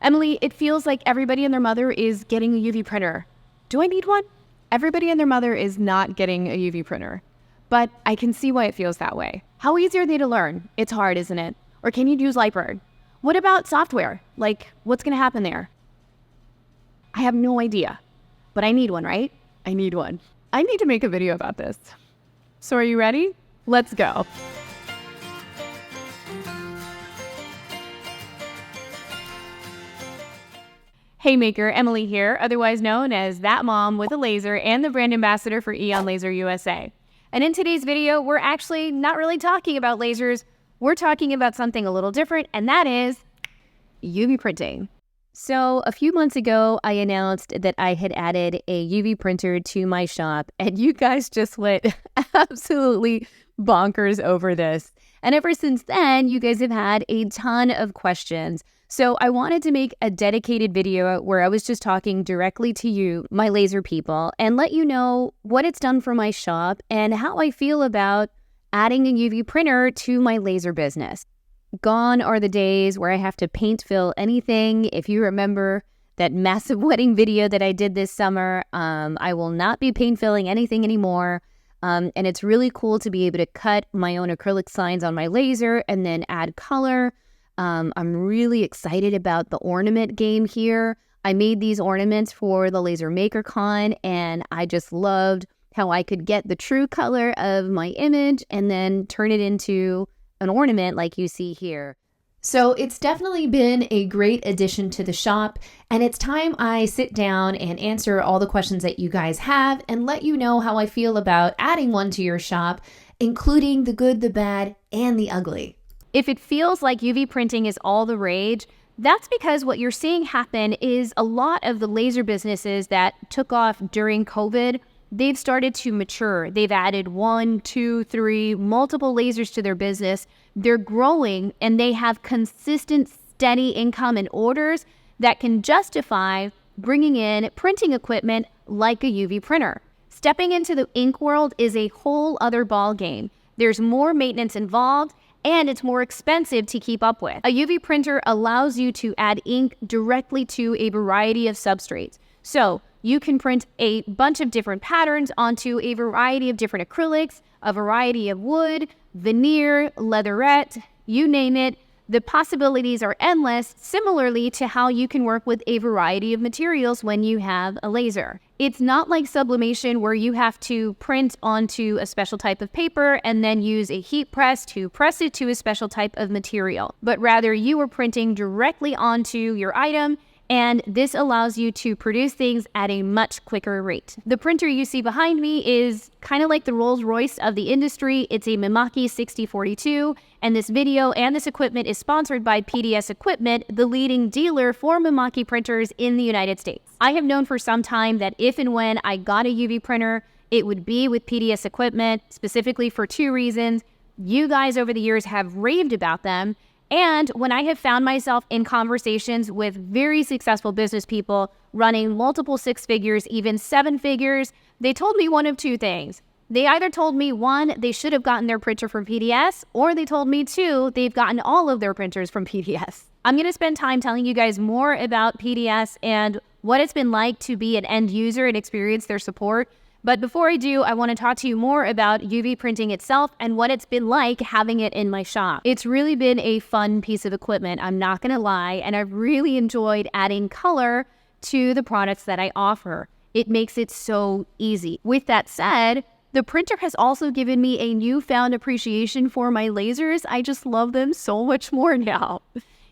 Emily, it feels like everybody and their mother is getting a UV printer. Do I need one? Everybody and their mother is not getting a UV printer, but I can see why it feels that way. How easy are they to learn? It's hard, isn't it? Or can you use Lightboard? What about software? Like, what's gonna happen there? I have no idea, but I need one, right? I need one. I need to make a video about this. So are you ready? Let's go. Hey Maker, Emily here, otherwise known as That Mom with a Laser and the brand ambassador for Eon Laser USA. And in today's video, we're actually not really talking about lasers. We're talking about something a little different, and that is UV printing. So a few months ago, I announced that I had added a UV printer to my shop, and you guys just went absolutely bonkers over this. And ever since then, you guys have had a ton of questions. So I wanted to make a dedicated video where I was just talking directly to you, my laser people, and let you know what it's done for my shop and how I feel about adding a UV printer to my laser business. Gone are the days where I have to paint fill anything. If you remember that massive wedding video that I did this summer, I will not be paint filling anything anymore. And it's really cool to be able to cut my own acrylic signs on my laser and then add color. I'm really excited about the ornament game here. I made these ornaments for the Laser Maker Con, and I just loved how I could get the true color of my image and then turn it into an ornament like you see here. So it's definitely been a great addition to the shop, and it's time I sit down and answer all the questions that you guys have and let you know how I feel about adding one to your shop, including the good, the bad, and the ugly. If it feels like UV printing is all the rage, that's because what you're seeing happen is a lot of the laser businesses that took off during COVID, they've started to mature. They've added 1, 2, 3, multiple lasers to their business. They're growing and they have consistent, steady income and orders that can justify bringing in printing equipment like a UV printer. Stepping into the ink world is a whole other ball game. There's more maintenance involved, and it's more expensive to keep up with. A UV printer allows you to add ink directly to a variety of substrates. So you can print a bunch of different patterns onto a variety of different acrylics, a variety of wood, veneer, leatherette, you name it. The possibilities are endless, similarly to how you can work with a variety of materials when you have a laser. It's not like sublimation where you have to print onto a special type of paper and then use a heat press to press it to a special type of material, but rather you are printing directly onto your item, and this allows you to produce things at a much quicker rate. The printer you see behind me is kind of like the Rolls-Royce of the industry. It's a Mimaki 6042, and this video and this equipment is sponsored by PDS Equipment, the leading dealer for Mimaki printers in the United States. I have known for some time that if and when I got a UV printer, it would be with PDS Equipment, specifically for 2 reasons. You guys over the years have raved about them, and when I have found myself in conversations with very successful business people running multiple 6 figures, even 7 figures, they told me one of 2 things. They either told me, 1, they should have gotten their printer from PDS, or they told me 2, they've gotten all of their printers from PDS. I'm going to spend time telling you guys more about PDS and what it's been like to be an end user and experience their support. But before I do, I want to talk to you more about UV printing itself and what it's been like having it in my shop. It's really been a fun piece of equipment, I'm not going to lie, and I've really enjoyed adding color to the products that I offer. It makes it so easy. With that said, the printer has also given me a newfound appreciation for my lasers. I just love them so much more now.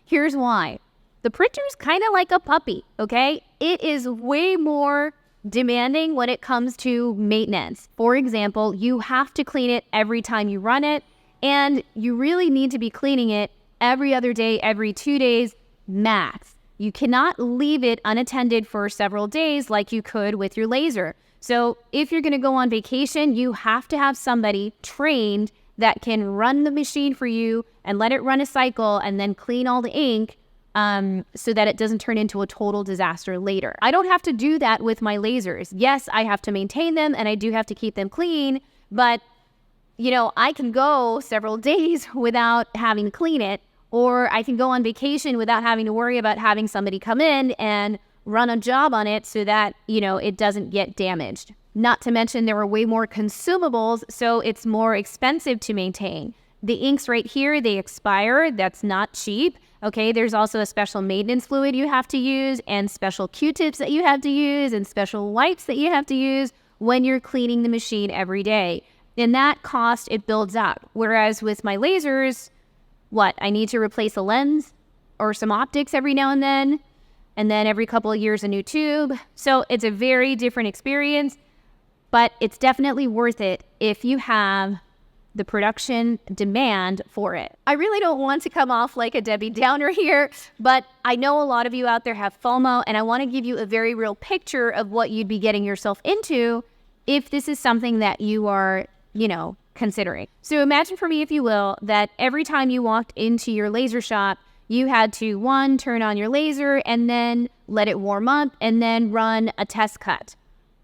Here's why. The printer's kind of like a puppy, okay? It is way more demanding when it comes to maintenance. For example, you have to clean it every time you run it, and you really need to be cleaning it every other day, every 2 days max. You cannot leave it unattended for several days like you could with your laser. So if you're going to go on vacation, you have to have somebody trained that can run the machine for you and let it run a cycle and then clean all the ink so that it doesn't turn into a total disaster later. I don't have to do that with my lasers. Yes, I have to maintain them and I do have to keep them clean, but you know, I can go several days without having to clean it, or I can go on vacation without having to worry about having somebody come in and run a job on it so that, it doesn't get damaged. Not to mention there are way more consumables, so it's more expensive to maintain. The inks right here, they expire. That's not cheap. Okay, there's also a special maintenance fluid you have to use, and special Q-tips that you have to use, and special wipes that you have to use when you're cleaning the machine every day. And that cost, it builds up. Whereas with my lasers, I need to replace a lens or some optics every now and then every couple of years a new tube. So it's a very different experience, but it's definitely worth it if you have the production demand for it. I really don't want to come off like a Debbie Downer here, but I know a lot of you out there have FOMO, and I want to give you a very real picture of what you'd be getting yourself into if this is something that you are, considering. So imagine for me, if you will, that every time you walked into your laser shop, you had to, one, turn on your laser and then let it warm up and then run a test cut.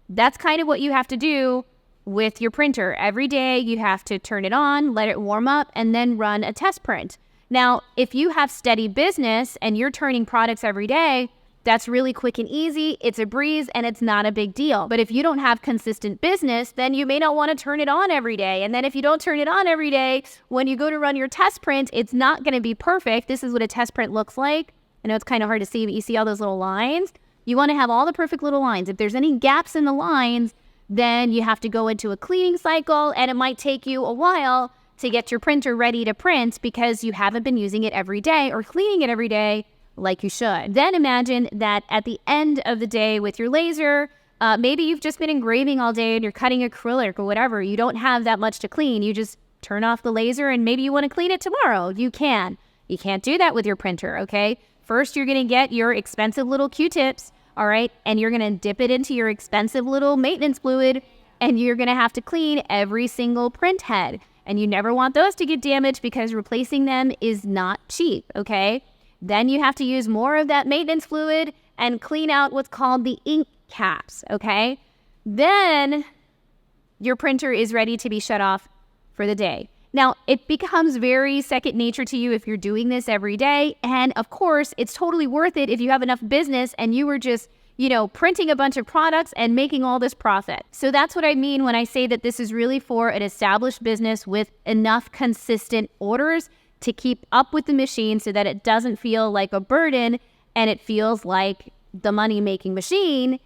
That's kind of what you have to do with your printer. Every day you have to turn it on, let it warm up, and then run a test print. Now, if you have steady business and you're turning products every day, that's really quick and easy. It's a breeze and it's not a big deal. But if you don't have consistent business, then you may not want to turn it on every day. And then if you don't turn it on every day, when you go to run your test print, it's not going to be perfect. This is what a test print looks like. I know it's kind of hard to see, but you see all those little lines? You want to have all the perfect little lines. If there's any gaps in the lines, then you have to go into a cleaning cycle, and it might take you a while to get your printer ready to print because you haven't been using it every day or cleaning it every day like you should. Then imagine that at the end of the day with your laser, maybe you've just been engraving all day and you're cutting acrylic or whatever. You don't have that much to clean. You just turn off the laser and maybe you want to clean it tomorrow. You can. You can't do that with your printer, okay? First, you're going to get your expensive little Q-tips. All right, and you're going to dip it into your expensive little maintenance fluid, and you're going to have to clean every single print head. And you never want those to get damaged because replacing them is not cheap, okay? Then you have to use more of that maintenance fluid and clean out what's called the ink caps, okay? Then your printer is ready to be shut off for the day. Now, it becomes very second nature to you if you're doing this every day. And of course, it's totally worth it if you have enough business and you were just, printing a bunch of products and making all this profit. So that's what I mean when I say that this is really for an established business with enough consistent orders to keep up with the machine so that it doesn't feel like a burden and it feels like the money-making machine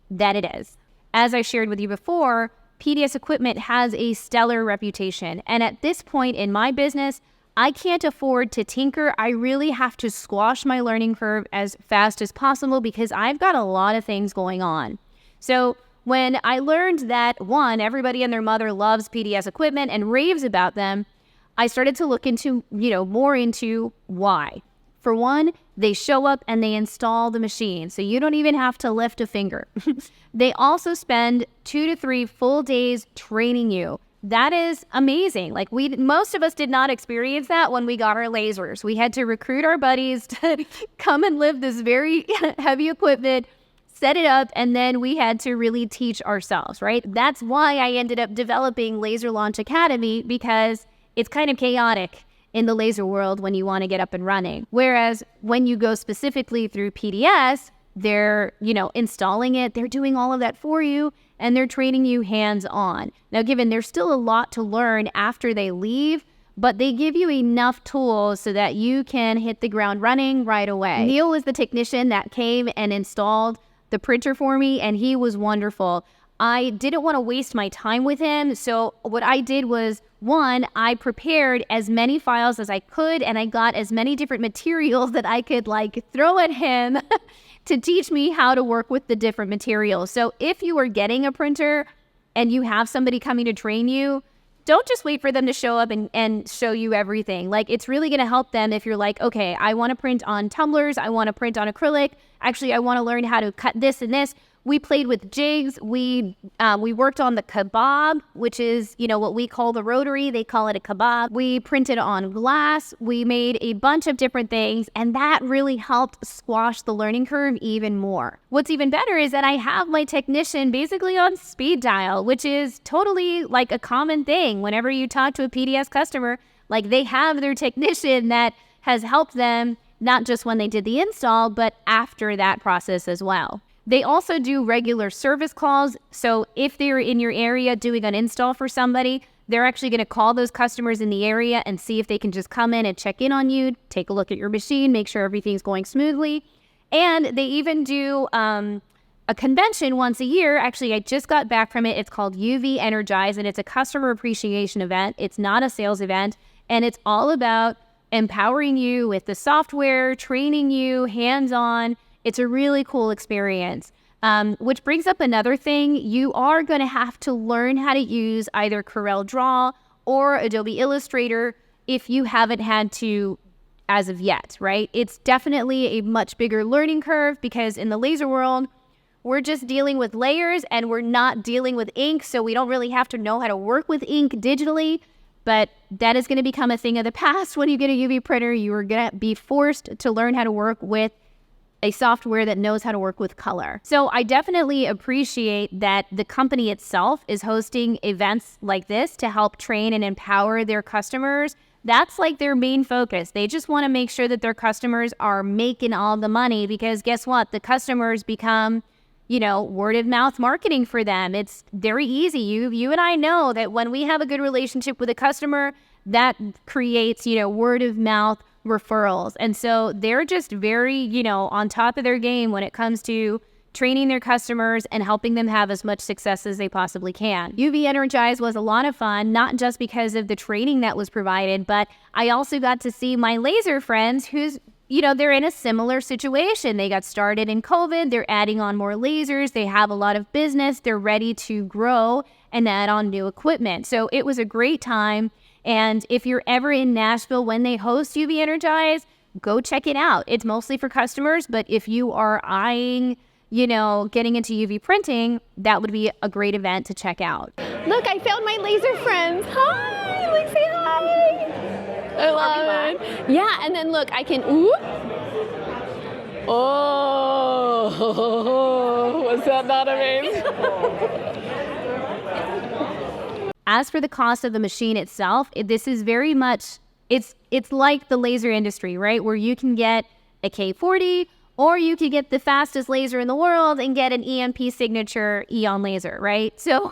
that it is. As I shared with you before, PDS equipment has a stellar reputation. And at this point in my business, I can't afford to tinker. I really have to squash my learning curve as fast as possible because I've got a lot of things going on. So when I learned that, one, everybody and their mother loves PDS equipment and raves about them, I started to look into, more into why. For one, they show up and they install the machine, so you don't even have to lift a finger. They also spend 2 to 3 full days training you. That is amazing. Like most of us did not experience that when we got our lasers. We had to recruit our buddies to come and lift this very heavy equipment, set it up, and then we had to really teach ourselves, right? That's why I ended up developing Laser Launch Academy, because it's kind of chaotic in the laser world when you want to get up and running. Whereas when you go specifically through PDS, they're, installing it, they're doing all of that for you, and they're training you hands-on. Now, given there's still a lot to learn after they leave, but they give you enough tools so that you can hit the ground running right away. Neil was the technician that came and installed the printer for me, and he was wonderful. I didn't want to waste my time with him, so what I did was, one, I prepared as many files as I could, and I got as many different materials that I could throw at him to teach me how to work with the different materials. So if you are getting a printer and you have somebody coming to train you, don't just wait for them to show up and show you everything. It's really going to help them if you're like, okay, I want to print on tumblers, I want to print on acrylic, actually I want to learn how to cut this and this. We played with jigs. We worked on the kebab, which is, what we call the rotary. They call it a kebab. We printed on glass. We made a bunch of different things, and that really helped squash the learning curve even more. What's even better is that I have my technician basically on speed dial, which is totally a common thing. Whenever you talk to a PDS customer, they have their technician that has helped them not just when they did the install, but after that process as well. They also do regular service calls. So if they're in your area doing an install for somebody, they're actually going to call those customers in the area and see if they can just come in and check in on you, take a look at your machine, make sure everything's going smoothly. And they even do a convention once a year. Actually, I just got back from it. It's called UV Energize, and it's a customer appreciation event. It's not a sales event, and it's all about empowering you with the software, training you hands-on. It's a really cool experience. Which brings up another thing. You are going to have to learn how to use either Corel Draw or Adobe Illustrator if you haven't had to as of yet, right? It's definitely a much bigger learning curve because in the laser world, we're just dealing with layers and we're not dealing with ink, so we don't really have to know how to work with ink digitally. But that is going to become a thing of the past. When you get a UV printer, you are going to be forced to learn how to work with a software that knows how to work with color. So I definitely appreciate that the company itself is hosting events like this to help train and empower their customers. That's like their main focus. They just want to make sure that their customers are making all the money because guess what? The customers become, word of mouth marketing for them. It's very easy. You and I know that when we have a good relationship with a customer, that creates, word of mouth referrals. And so they're just very, on top of their game when it comes to training their customers and helping them have as much success as they possibly can. UV Energize was a lot of fun, not just because of the training that was provided, but I also got to see my laser friends who's, they're in a similar situation. They got started in COVID. They're adding on more lasers. They have a lot of business. They're ready to grow and add on new equipment. So it was a great time. And if you're ever in Nashville when they host UV Energize, go check it out. It's mostly for customers, but if you are eyeing, getting into UV printing, that would be a great event to check out. Look, I found my laser friends. Hi, like say hi. I love it. Yeah, and then look, I can, ooh. Oh, was that not amazing? As for the cost of the machine itself, this is very much, it's like the laser industry, right? Where you can get a K40 or you could get the fastest laser in the world and get an EMP signature Eon laser, right? So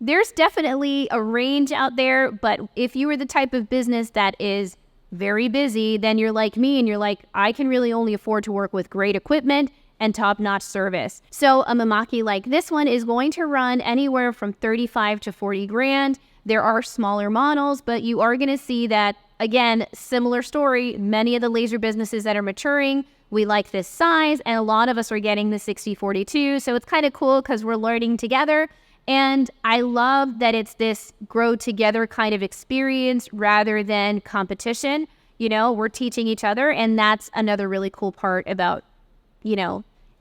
there's definitely a range out there, but if you are the type of business that is very busy, then you're like me and you're like, I can really only afford to work with great equipment and top-notch service. So a Mimaki like this one is going to run anywhere from 35 to 40 grand. There are smaller models, but you are going to see that, again, similar story. Many of the laser businesses that are maturing, we like this size, and a lot of us are getting the 6042. So it's kind of cool because we're learning together. And I love that it's this grow together kind of experience rather than competition. We're teaching each other, and that's another really cool part about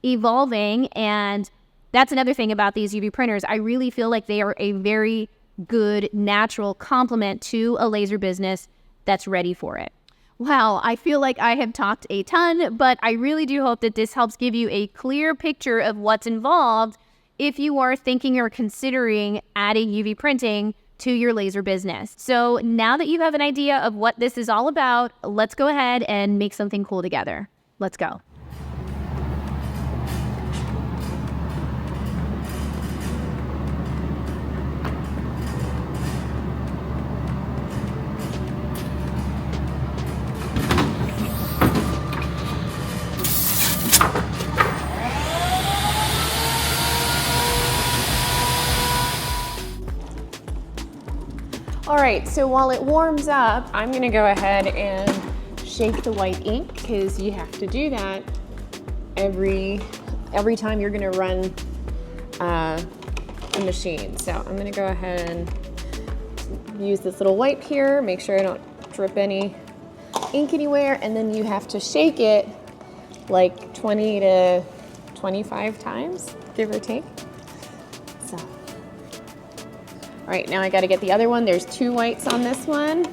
evolving. And that's another thing about these UV printers. I really feel like they are a very good natural complement to a laser business that's ready for it. Wow, I feel like I have talked a ton, but I really do hope that this helps give you a clear picture of what's involved if you are thinking or considering adding UV printing to your laser business. So now that you have an idea of what this is all about, let's go ahead and make something cool together. Let's go. All right, so while it warms up, I'm gonna go ahead and shake the white ink because you have to do that every time you're gonna run the machine. So I'm gonna go ahead and use this little wipe here, make sure I don't drip any ink anywhere, and then you have to shake it like 20 to 25 times, give or take. So. All right, now I gotta get the other one. There's 2 whites on this one.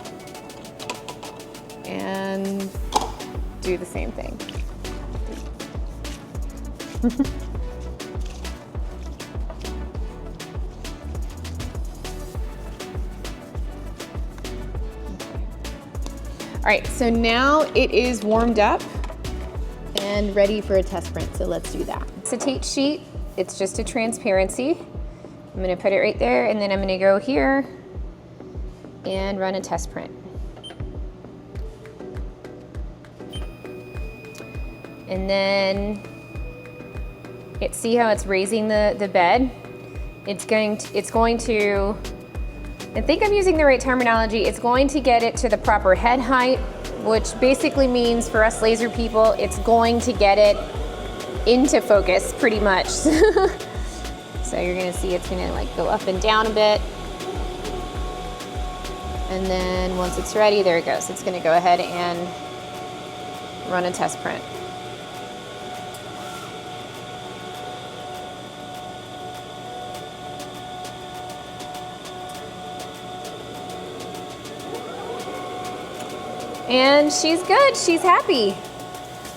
And do the same thing. All right, so now it is warmed up and ready for a test print, so let's do that. Acetate sheet, it's just a transparency. I'm gonna put it right there, and then I'm gonna go here and run a test print. And then, see how it's raising the bed? It's going to, I think I'm using the right terminology, it's going to get it to the proper head height, which basically means for us laser people, it's going to get it into focus pretty much. So you're gonna see it's gonna like go up and down a bit. And then once it's ready, there it goes. It's gonna go ahead and run a test print. And she's good, she's happy.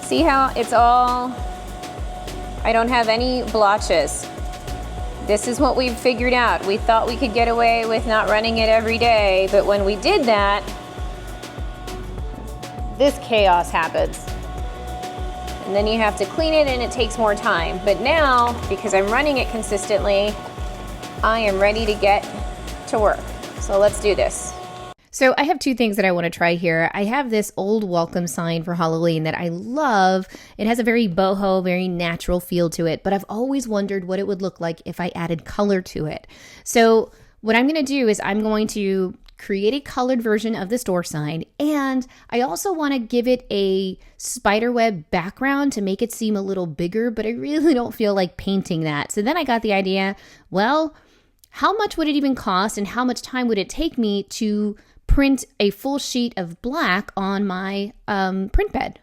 See how it's all, I don't have any blotches. This is what we've figured out. We thought we could get away with not running it every day, but when we did that, this chaos happens. And then you have to clean it and it takes more time. But now, because I'm running it consistently, I am ready to get to work. So let's do this. So I have two things that I want to try here. I have this old welcome sign for Halloween that I love. It has a very boho, very natural feel to it, but I've always wondered what it would look like if I added color to it. So what I'm going to do is I'm going to create a colored version of the store sign, and I also want to give it a spiderweb background to make it seem a little bigger, but I really don't feel like painting that. So then I got the idea, well, how much would it even cost and how much time would it take me to print a full sheet of black on my print bed?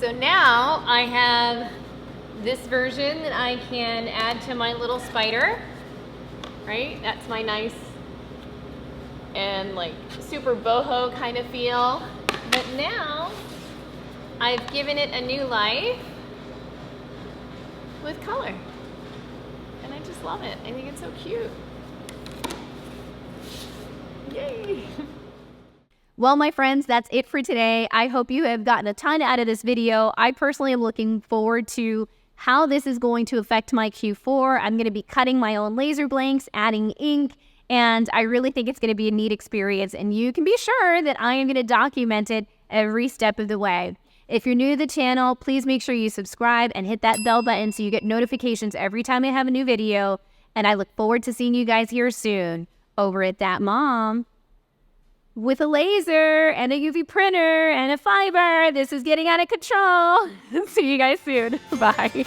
So now I have this version that I can add to my little spider, right? That's my nice and like super boho kind of feel. But now I've given it a new life with color. And I just love it. I think it's so cute. Yay! Well, my friends, that's it for today. I hope you have gotten a ton out of this video. I personally am looking forward to how this is going to affect my Q4. I'm going to be cutting my own laser blanks, adding ink, and I really think it's going to be a neat experience. And you can be sure that I am going to document it every step of the way. If you're new to the channel, please make sure you subscribe and hit that bell button so you get notifications every time I have a new video. And I look forward to seeing you guys here soon over at That Mom with a laser and a UV printer and a fiber. This is getting out of control. See you guys soon. Bye.